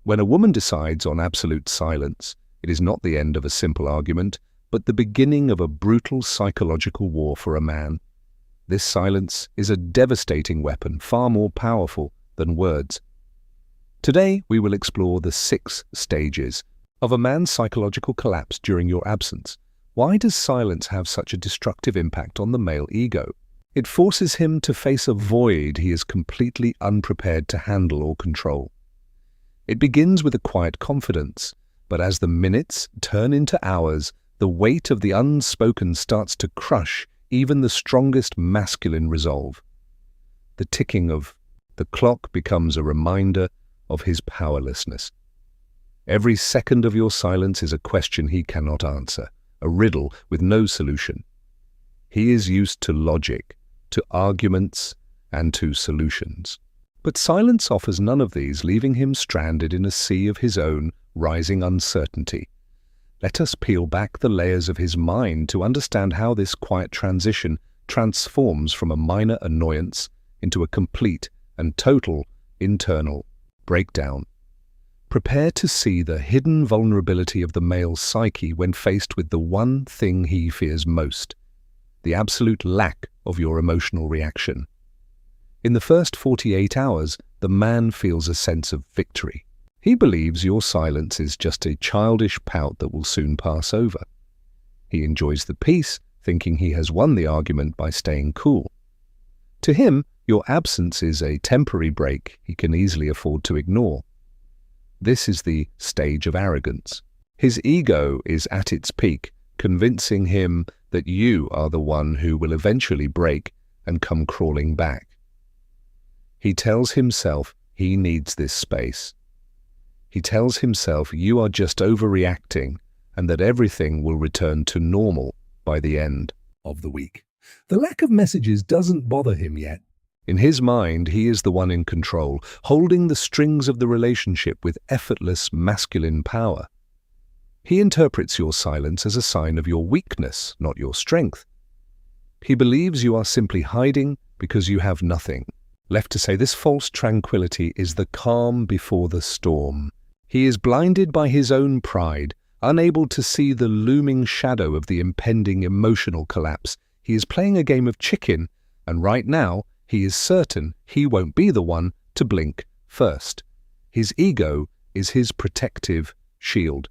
When a woman decides on absolute silence, it is not the end of a simple argument, but the beginning of a brutal psychological war for a man. This silence is a devastating weapon, far more powerful than words. Today, we will explore the 6 stages of a man's psychological collapse during your absence. Why does silence have such a destructive impact on the male ego? It forces him to face a void he is completely unprepared to handle or control. It begins with a quiet confidence, but as the minutes turn into hours, the weight of the unspoken starts to crush even the strongest masculine resolve. The ticking of the clock becomes a reminder of his powerlessness. Every second of your silence is a question he cannot answer, a riddle with no solution. He is used to logic, to arguments, and to solutions. But silence offers none of these, leaving him stranded in a sea of his own rising uncertainty. Let us peel back the layers of his mind to understand how this quiet transition transforms from a minor annoyance into a complete and total internal breakdown. Prepare to see the hidden vulnerability of the male psyche when faced with the one thing he fears most, the absolute lack of your emotional reaction. In the first 48 hours, the man feels a sense of victory. He believes your silence is just a childish pout that will soon pass over. He enjoys the peace, thinking he has won the argument by staying cool. To him, your absence is a temporary break he can easily afford to ignore. This is the stage of arrogance. His ego is at its peak, convincing him that you are the one who will eventually break and come crawling back. He tells himself he needs this space. He tells himself you are just overreacting and that everything will return to normal by the end of the week. The lack of messages doesn't bother him yet. In his mind, he is the one in control, holding the strings of the relationship with effortless masculine power. He interprets your silence as a sign of your weakness, not your strength. He believes you are simply hiding because you have nothing left to say. This false tranquility is the calm before the storm. He is blinded by his own pride, unable to see the looming shadow of the impending emotional collapse. He is playing a game of chicken, and right now, he is certain he won't be the one to blink first. His ego is his protective shield.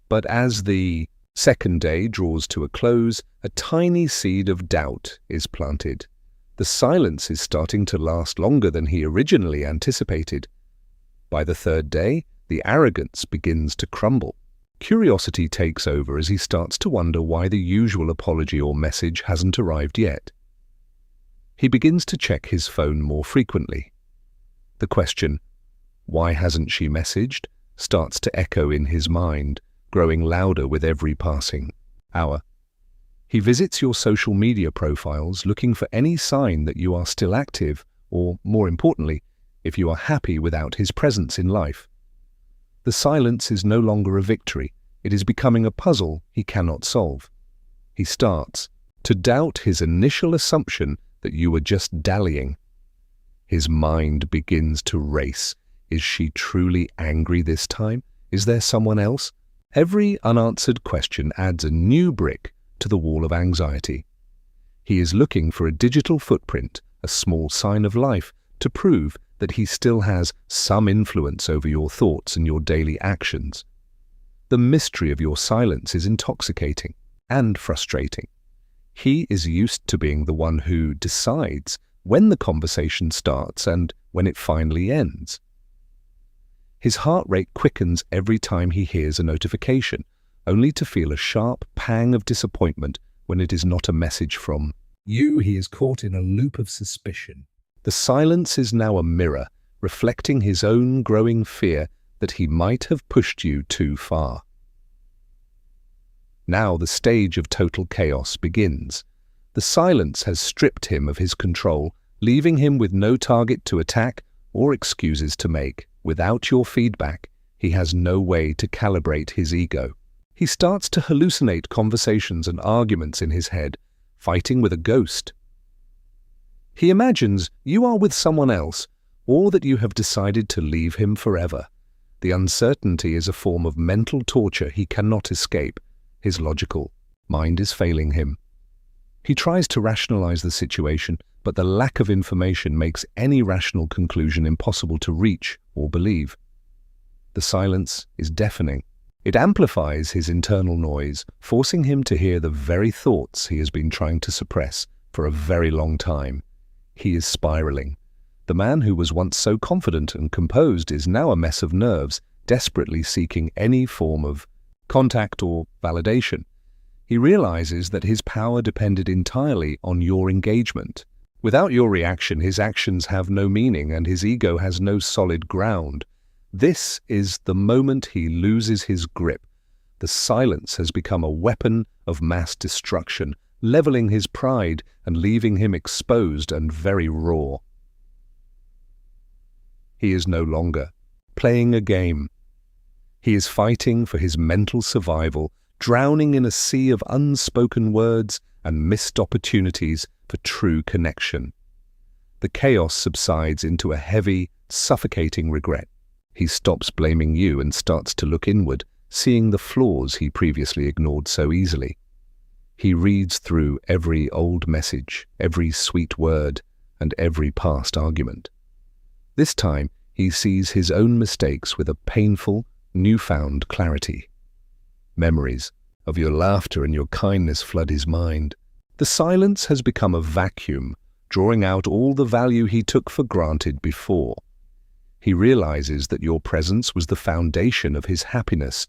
But as the second day draws to a close, a tiny seed of doubt is planted. The silence is starting to last longer than he originally anticipated. By the third day, the arrogance begins to crumble. Curiosity takes over as he starts to wonder why the usual apology or message hasn't arrived yet. He begins to check his phone more frequently. The question, "Why hasn't she messaged?" starts to echo in his mind, growing louder with every passing hour. He visits your social media profiles looking for any sign that you are still active, or, more importantly, if you are happy without his presence in life. The silence is no longer a victory. It is becoming a puzzle he cannot solve. He starts to doubt his initial assumption that you were just dallying. His mind begins to race. Is she truly angry this time? Is there someone else? Every unanswered question adds a new brick to the wall of anxiety. He is looking for a digital footprint, a small sign of life, to prove that he still has some influence over your thoughts and your daily actions. The mystery of your silence is intoxicating and frustrating. He is used to being the one who decides when the conversation starts and when it finally ends. His heart rate quickens every time he hears a notification, only to feel a sharp pang of disappointment when it is not a message from you. He is caught in a loop of suspicion. The silence is now a mirror, reflecting his own growing fear that he might have pushed you too far. Now the stage of total chaos begins. The silence has stripped him of his control, leaving him with no target to attack or excuses to make. Without your feedback, he has no way to calibrate his ego. He starts to hallucinate conversations and arguments in his head, fighting with a ghost. He imagines you are with someone else, or that you have decided to leave him forever. The uncertainty is a form of mental torture he cannot escape. His logical mind is failing him. He tries to rationalize the situation, but the lack of information makes any rational conclusion impossible to reach or believe. The silence is deafening. It amplifies his internal noise, forcing him to hear the very thoughts he has been trying to suppress for a very long time. He is spiraling. The man who was once so confident and composed is now a mess of nerves, desperately seeking any form of contact or validation. He realizes that his power depended entirely on your engagement. Without your reaction, his actions have no meaning and his ego has no solid ground. This is the moment he loses his grip. The silence has become a weapon of mass destruction, leveling his pride and leaving him exposed and very raw. He is no longer playing a game. He is fighting for his mental survival, drowning in a sea of unspoken words and missed opportunities for true connection. The chaos subsides into a heavy, suffocating regret. He stops blaming you and starts to look inward, seeing the flaws he previously ignored so easily. He reads through every old message, every sweet word, and every past argument. This time, he sees his own mistakes with a painful, newfound clarity. Memories of your laughter and your kindness flood his mind. The silence has become a vacuum, drawing out all the value he took for granted before. He realizes that your presence was the foundation of his happiness.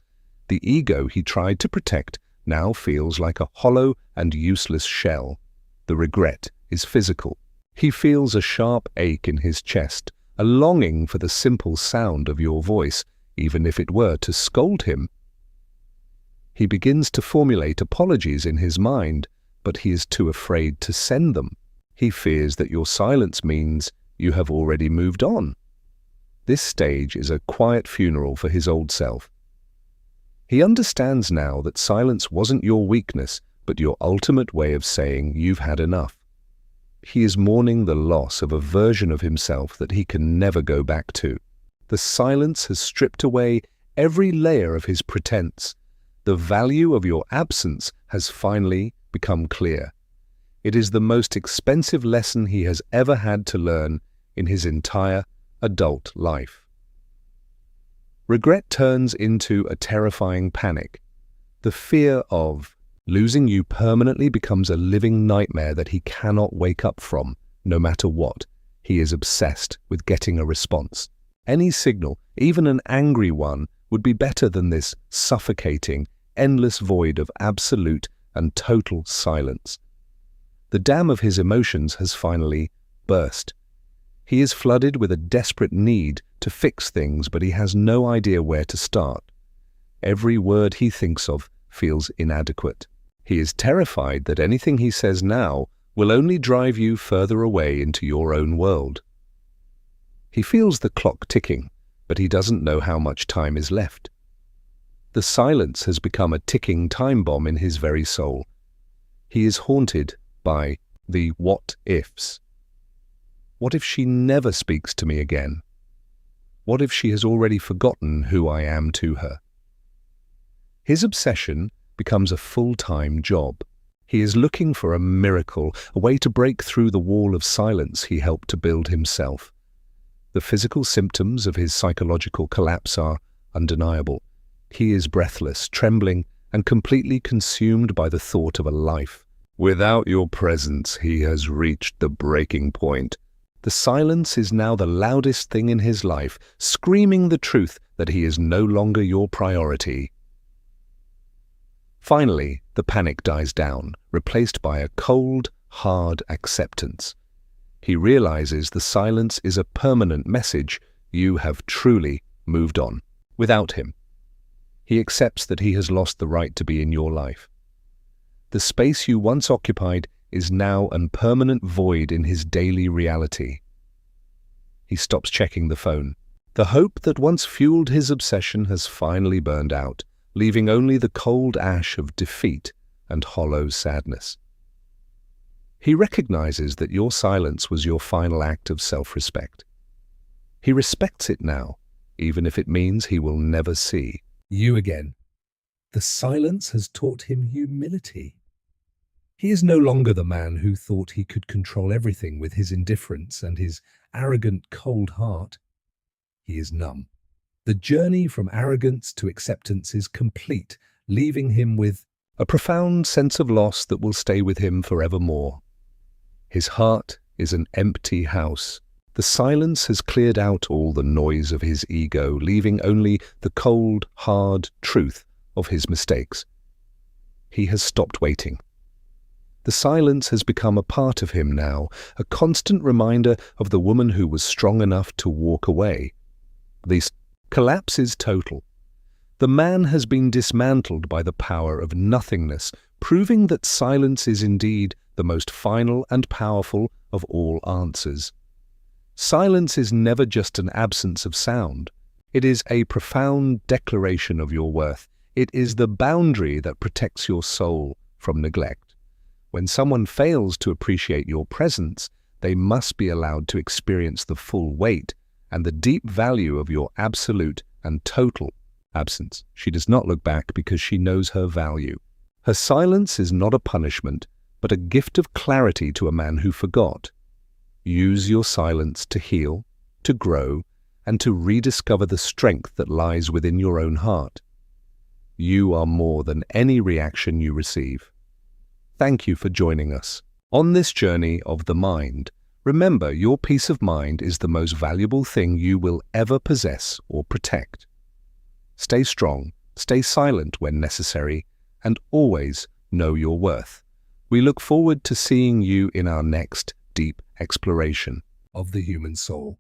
The ego he tried to protect now feels like a hollow and useless shell. The regret is physical. He feels a sharp ache in his chest, a longing for the simple sound of your voice, even if it were to scold him. He begins to formulate apologies in his mind, but he is too afraid to send them. He fears that your silence means you have already moved on. This stage is a quiet funeral for his old self. He understands now that silence wasn't your weakness, but your ultimate way of saying you've had enough. He is mourning the loss of a version of himself that he can never go back to. The silence has stripped away every layer of his pretense. The value of your absence has finally become clear. It is the most expensive lesson he has ever had to learn in his entire adult life. Regret turns into a terrifying panic. The fear of losing you permanently becomes a living nightmare that he cannot wake up from, no matter what. He is obsessed with getting a response. Any signal, even an angry one, would be better than this suffocating, endless void of absolute and total silence. The dam of his emotions has finally burst. He is flooded with a desperate need to fix things, but he has no idea where to start. Every word he thinks of feels inadequate. He is terrified that anything he says now will only drive you further away into your own world. He feels the clock ticking, but he doesn't know how much time is left. The silence has become a ticking time bomb in his very soul. He is haunted by the what-ifs. What if she never speaks to me again? What if she has already forgotten who I am to her? His obsession becomes a full-time job. He is looking for a miracle, a way to break through the wall of silence he helped to build himself. The physical symptoms of his psychological collapse are undeniable. He is breathless, trembling, and completely consumed by the thought of a life. Without your presence, he has reached the breaking point. The silence is now the loudest thing in his life, screaming the truth that he is no longer your priority. Finally, the panic dies down, replaced by a cold, hard acceptance. He realizes the silence is a permanent message: you have truly moved on. Without him, he accepts that he has lost the right to be in your life. The space you once occupied is now a permanent void in his daily reality. He stops checking the phone. The hope that once fueled his obsession has finally burned out, leaving only the cold ash of defeat and hollow sadness. He recognizes that your silence was your final act of self-respect. He respects it now, even if it means he will never see you again. The silence has taught him humility. He is no longer the man who thought he could control everything with his indifference and his arrogant, cold heart. He is numb. The journey from arrogance to acceptance is complete, leaving him with a profound sense of loss that will stay with him forevermore. His heart is an empty house. The silence has cleared out all the noise of his ego, leaving only the cold, hard truth of his mistakes. He has stopped waiting. The silence has become a part of him now, a constant reminder of the woman who was strong enough to walk away. The collapse is total. The man has been dismantled by the power of nothingness, proving that silence is indeed the most final and powerful of all answers. Silence is never just an absence of sound. It is a profound declaration of your worth. It is the boundary that protects your soul from neglect. When someone fails to appreciate your presence, they must be allowed to experience the full weight and the deep value of your absolute and total absence. She does not look back because she knows her value. Her silence is not a punishment, but a gift of clarity to a man who forgot. Use your silence to heal, to grow, and to rediscover the strength that lies within your own heart. You are more than any reaction you receive. Thank you for joining us on this journey of the mind. Remember, your peace of mind is the most valuable thing you will ever possess or protect. Stay strong, stay silent when necessary, and always know your worth. We look forward to seeing you in our next deep exploration of the human soul.